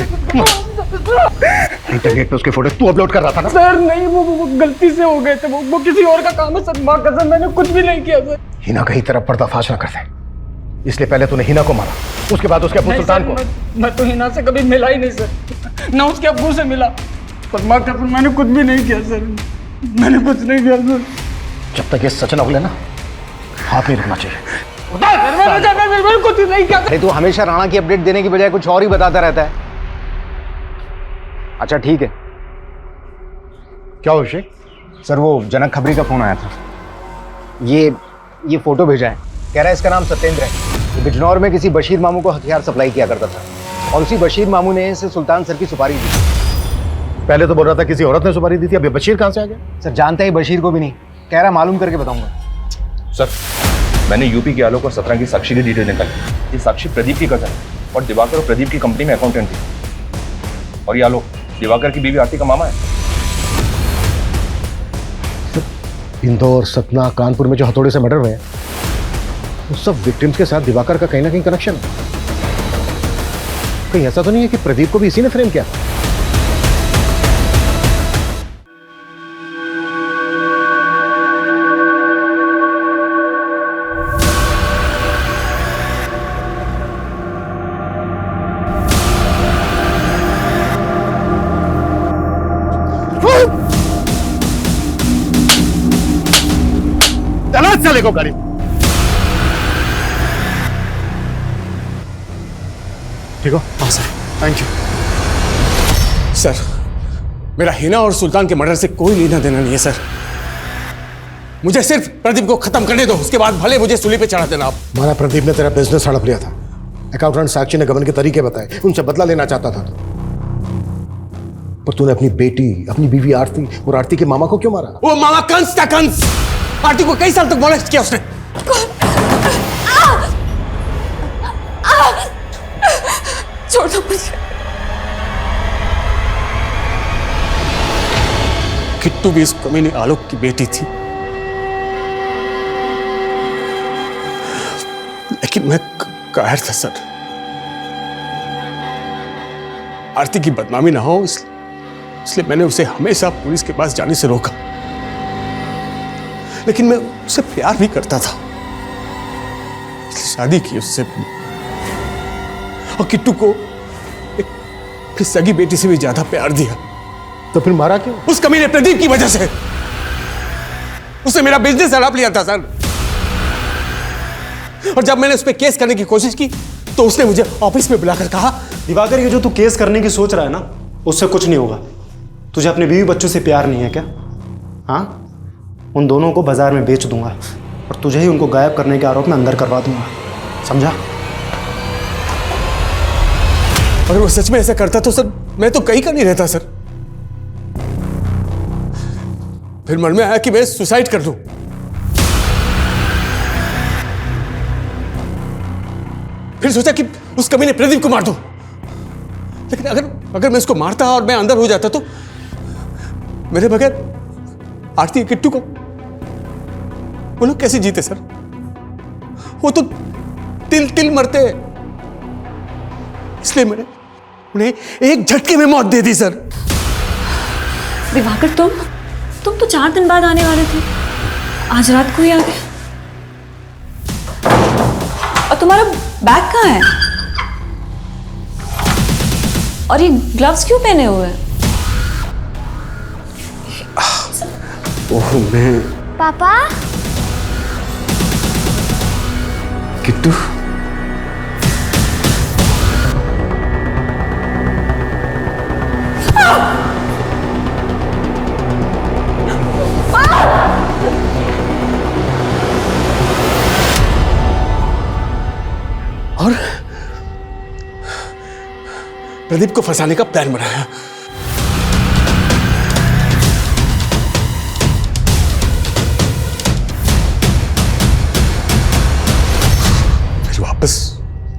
इंटरनेट पे उसके फोटो तू अपलोड कर रहा था ना? सर नहीं, वो गलती से हो गए थे, वो किसी और का काम है सर। माँ कसम मैंने कुछ भी नहीं किया सर। हिना कहीं तरफ पर्दाफाश ना कर दे, इसलिए पहले तूने हिना को मारा, उसके बाद उसके अब्बू सुल्तान को। मैं तो हिना से कभी मिला ही नहीं सर, ना उसके अब्बू से मिला। पर माँ कसम मैंने कुछ भी नहीं किया सर, मैंने कुछ नहीं किया सर। जब तक ये सच ना उगले ना, हाथ नहीं रखना चाहिए। मैंने कुछ नहीं किया। अरे तू हमेशा राणा की अपडेट देने की बजाय कुछ और ही बताता रहता है। अच्छा ठीक है, क्या हो अभिषेक? सर वो जनक खबरी का फोन आया था, ये फोटो भेजा है, कह रहा है इसका नाम सत्येंद्र है, ये बिजनौर में किसी बशीर मामू को हथियार सप्लाई किया करता था और उसी बशीर मामू ने इसे सुल्तान सर की सुपारी दी। पहले तो बोल रहा था किसी औरत ने सुपारी दी थी, अब ये बशीर कहां से आ गया? सर जानता ही बशीर को भी नहीं, कह रहा मालूम करके बताऊंगा। सर मैंने यूपी के आलोक और सतना की साक्षी की डिटेल निकाली। ये साक्षी प्रदीप की कजन है और दिवाकर और प्रदीप की कंपनी में अकाउंटेंट थी। और ये आलोक दिवाकर की बीवी आरती का मामा है। इंदौर, सतना, कानपुर में जो हथौड़े से मर्डर हुए हैं, उस सब विक्टिम्स के साथ दिवाकर का कहीं ना कहीं कनेक्शन है। कहीं ऐसा तो नहीं है कि प्रदीप को भी इसी ने फ्रेम किया? चले को गाड़ी। ठीक हो? हाँ सर, थैंक यू सर। मेरा हिना और सुल्तान के मर्डर से कोई लेना देना नहीं है सर। मुझे सिर्फ प्रदीप को खत्म करने दो, उसके बाद भले मुझे सूली पे चढ़ा देना आप। माना प्रदीप ने तेरा बिजनेस हड़प लिया था, अकाउंटेंट साक्षी ने गबन के तरीके बताए, उनसे बदला लेना चाहता था, पर तूने अपनी बेटी, अपनी बीवी आरती और आरती के मामा को क्यों मारा? वो मामा कंस था, कंस। आरती को कई साल तक मोलेस्ट किया उसने। छोड़ दो मुझे। किट्टू भी इस कमीने आलोक की बेटी थी, लेकिन मैं कायर था सर। आरती की बदनामी ना हो इसलिए मैंने उसे हमेशा पुलिस के पास जाने से रोका। लेकिन मैं उससे प्यार भी करता था, इसलिए शादी की उससे। और किट्टू को एक सगी बेटी से भी ज्यादा प्यार दिया। तो फिर मारा क्यों? उस कमीने प्रदीप की वजह से। उसने मेरा बिजनेस हड़प लिया था सर। और जब मैंने उस पर केस करने की कोशिश की तो उसने मुझे ऑफिस में बुलाकर कहा, दिवाकर ये जो तू केस करने की सोच रहा है ना, उससे कुछ नहीं होगा। तुझे अपने बीवी बच्चों से प्यार नहीं है क्या? हाँ, उन दोनों को बाजार में बेच दूंगा और तुझे ही उनको गायब करने के आरोप में अंदर करवा दूंगा, समझा? अगर वो सच में ऐसा करता तो सर मैं तो कहीं का नहीं रहता सर। फिर मन में आया कि मैं सुसाइड कर दूं। फिर सोचा कि उस कमीने प्रदीप को मार दूं। लेकिन अगर मैं उसको मारता और मैं अंदर हो जाता तो मेरे बगैर आरती किट्टू को वो लोग कैसे जीते सर? वो तो तिल तिल मरते हैं। इसलिए मैंने उन्हें एक झटके में मौत दे दी सर। दिवाकर तुम तो 4 दिन बाद आने वाले थे, आज रात को ही आ गए। और तुम्हारा बैग कहाँ है? और ये ग्लव्स क्यों पहने हुए हैं? ओह मैं पापा किट्टू प्रदीप को फंसाने का प्लान बनाया। फिर वापस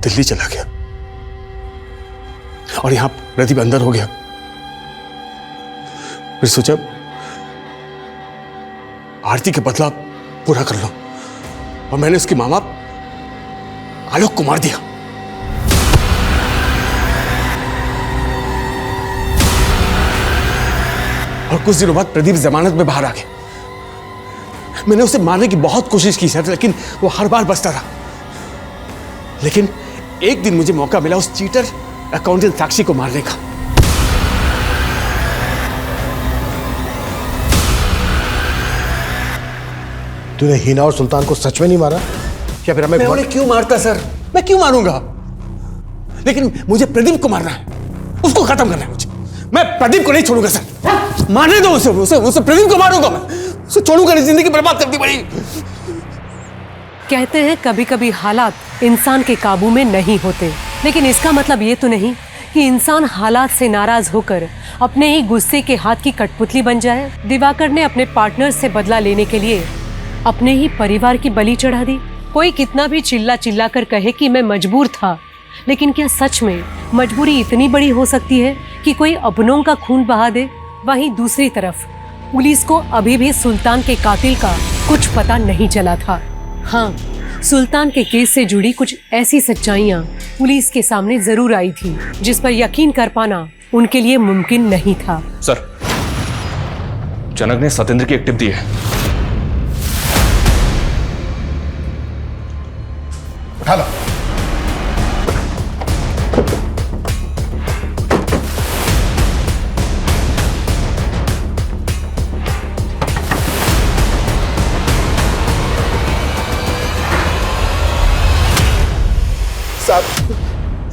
दिल्ली चला गया और यहां प्रदीप अंदर हो गया। फिर सोचा आरती के बदला पूरा कर लो और मैंने उसके मामा आलोक को मार दिया। और कुछ दिनों बाद प्रदीप जमानत में बाहर आ गया। मैंने उसे मारने की बहुत कोशिश की सर, लेकिन वो हर बार बचता रहा। लेकिन एक दिन मुझे मौका मिला उस चीटर अकाउंटेंट साक्षी को मारने का। तूने हीना और सुल्तान को सच में नहीं मारा या फिर हमें? मैं उन्हें क्यों मारता सर, मैं क्यों मारूंगा? लेकिन मुझे प्रदीप को मारना है, उसको खत्म करना है मुझे। मैं प्रदीप को नहीं छोड़ूंगा सर, मारने दो उसे प्रदीप को मारूंगा मैं, उसे छोड़ूंगा नहीं, जिंदगी बर्बाद कर दी बड़ी। कहते हैं कभी कभी हालात इंसान के काबू में नहीं होते, लेकिन इसका मतलब ये तो नहीं कि इंसान हालात से नाराज होकर अपने ही गुस्से के हाथ की कठपुतली बन जाए। दिवाकर ने अपने पार्टनर से बदला लेने के लिए अपने ही परिवार की बलि चढ़ा दी। कोई कितना भी चिल्ला चिल्ला कर कहे कि मैं मजबूर था, लेकिन क्या सच में मजबूरी इतनी बड़ी हो सकती है कि कोई अपनों का खून बहा दे? वहीं दूसरी तरफ पुलिस को अभी भी सुल्तान के कातिल का कुछ पता नहीं चला था। हाँ, सुल्तान के केस से जुड़ी कुछ ऐसी सच्चाइयाँ पुलिस के सामने जरूर आई थी जिस पर यकीन कर पाना उनके लिए मुमकिन नहीं था। सर, जनक ने सतेंद्र की एक टिप दी है। उठा लो।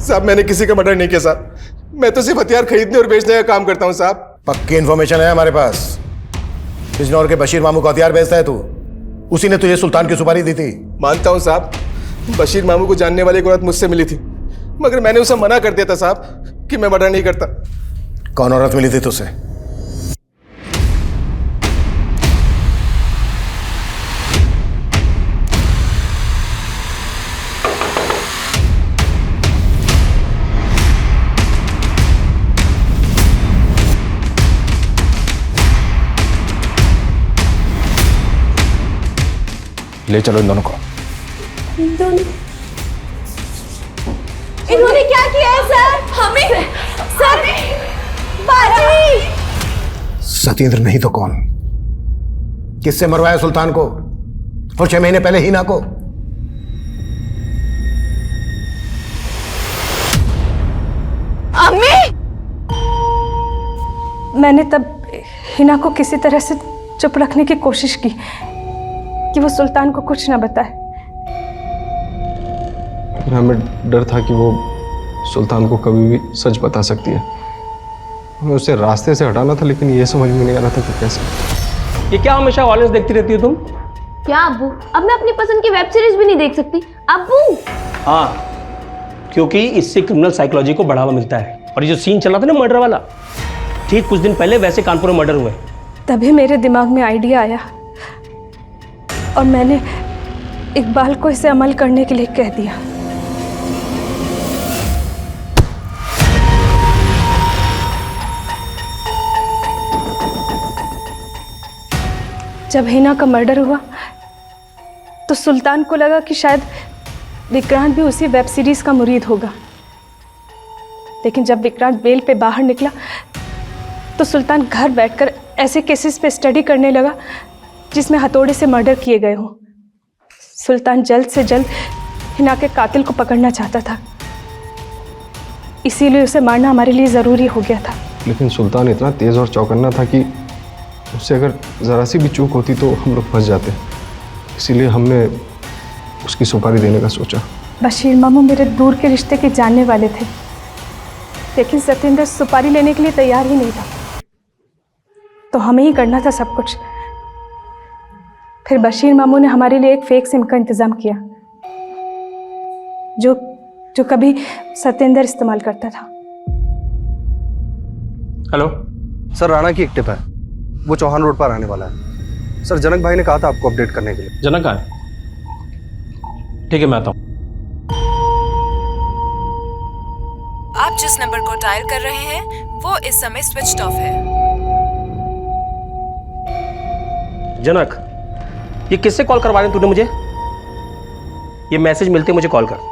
साहब मैंने किसी का मर्डर नहीं किया साहब, मैं तो सिर्फ हथियार खरीदने और बेचने का काम करता हूं साहब। पक्की इन्फॉर्मेशन है हमारे पास। बिजनौर के बशीर मामू को हथियार बेचता है तू, उसी ने तुझे सुल्तान की सुपारी दी थी। मानता हूं साहब, बशीर मामू को जानने वाली एक औरत मुझसे मिली थी, मगर मैंने उसे मना कर दिया था साहब कि मैं मर्डर नहीं करता। कौन औरत मिली थी तुझसे? ले चलो इन दोनों को। इन्होंने क्या किया है सर? हमें सर, बाजी। सतेंद्र नहीं तो कौन? किससे मरवाया सुल्तान को और 6 महीने पहले हीना को? अम्मी! मैंने तब हिना को किसी तरह से चुप रखने की कोशिश की कि वो सुल्तान को कुछ ना बताए। हमें डर था कि वो सुल्तान को कभी भी सच बता सकती है। हमें उसे रास्ते से हटाना था, लेकिन ये समझ में नहीं आ रहा था कि कैसे। ये क्या हमेशा वायलेंस देखती रहती हो तुम? क्या अब्बू, अब मैं अपनी पसंद की वेब सीरीज भी नहीं देख सकती अब्बू। हाँ, क्योंकि इससे क्रिमिनल साइकोलॉजी को बढ़ावा मिलता है। और ये जो सीन चला था ना मर्डर वाला, ठीक कुछ दिन पहले वैसे कानपुर में मर्डर हुए। तभी मेरे दिमाग में आइडिया आया और मैंने इकबाल को इसे अमल करने के लिए कह दिया। जब हिना का मर्डर हुआ तो सुल्तान को लगा कि शायद विक्रांत भी उसी वेब सीरीज का मुरीद होगा, लेकिन जब विक्रांत बेल पे बाहर निकला तो सुल्तान घर बैठकर ऐसे केसेस पे स्टडी करने लगा जिसमें हथौड़े से मर्डर किए गए हों। सुल्तान जल्द से जल्द हिना के कातिल को पकड़ना चाहता था, इसीलिए उसे मारना हमारे लिए ज़रूरी हो गया था। लेकिन सुल्तान इतना तेज और चौकन्ना था कि उससे अगर ज़रा सी भी चूक होती तो हम लोग फंस जाते। इसीलिए हमने उसकी सुपारी देने का सोचा। बशीर मामू मेरे दूर के रिश्ते के जानने वाले थे, लेकिन सतेंद्र सुपारी लेने के लिए तैयार ही नहीं था, तो हमें ही करना था सब कुछ। फिर बशीर मामू ने हमारे लिए एक फेक सिम का इंतज़ाम किया जो कभी सतेंद्र इस्तेमाल करता था। हेलो सर, राणा की एक टिप है, वो चौहान रोड पर आने वाला है। सर, जनक भाई ने कहा था आपको अपडेट करने के लिए। जनक कहाँ है? ठीक है, मैं आता हूँ। आप जिस नंबर को डायल कर रहे हैं वो इस समय स्विच्ड ऑफ है। जनक, ये किससे कॉल करवा रहे तूने मुझे? ये मैसेज मिलते मुझे कॉल कर।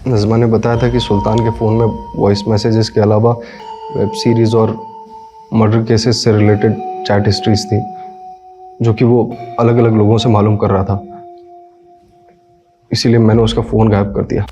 नज़मा ने बताया था कि सुल्तान के फ़ोन में वॉइस मैसेजेस के अलावा वेब सीरीज़ और मर्डर केसेस से रिलेटेड चैट हिस्ट्रीज थी, जो कि वो अलग अलग लोगों से मालूम कर रहा था। इसीलिए मैंने उसका फ़ोन गायब कर दिया।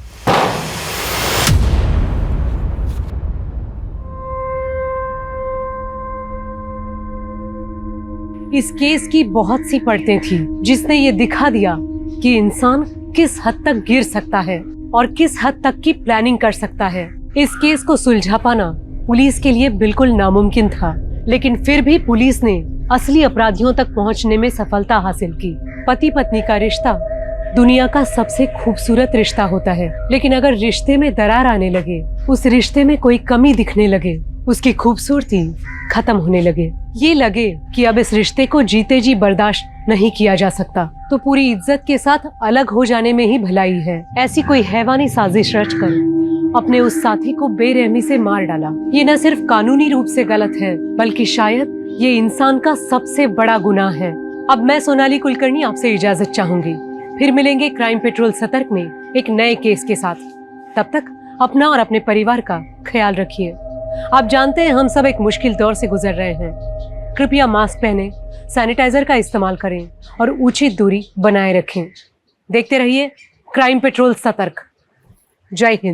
इस केस की बहुत सी परतें थी जिसने ये दिखा दिया कि इंसान किस हद तक गिर सकता है और किस हद तक की प्लानिंग कर सकता है। इस केस को सुलझा पाना पुलिस के लिए बिल्कुल नामुमकिन था, लेकिन फिर भी पुलिस ने असली अपराधियों तक पहुंचने में सफलता हासिल की। पति पत्नी का रिश्ता दुनिया का सबसे खूबसूरत रिश्ता होता है, लेकिन अगर रिश्ते में दरार आने लगे, उस रिश्ते में कोई कमी दिखने लगे, उसकी खूबसूरती खत्म होने लगे, ये लगे कि अब इस रिश्ते को जीते जी बर्दाश्त नहीं किया जा सकता, तो पूरी इज्जत के साथ अलग हो जाने में ही भलाई है। ऐसी कोई हैवानी साजिश रचकर अपने उस साथी को बेरहमी से मार डाला। ये न सिर्फ कानूनी रूप से गलत है, बल्कि शायद ये इंसान का सबसे बड़ा गुनाह है। अब मैं सोनाली कुलकर्णी आपसे इजाजत चाहूंगी। फिर मिलेंगे क्राइम पेट्रोल सतर्क में एक नए केस के साथ। तब तक अपना और अपने परिवार का ख्याल रखिए। आप जानते हैं हम सब एक मुश्किल दौर से गुजर रहे हैं। कृपया मास्क पहनें, सैनिटाइजर का इस्तेमाल करें और उचित दूरी बनाए रखें। देखते रहिए क्राइम पेट्रोल सतर्क। जय हिंद।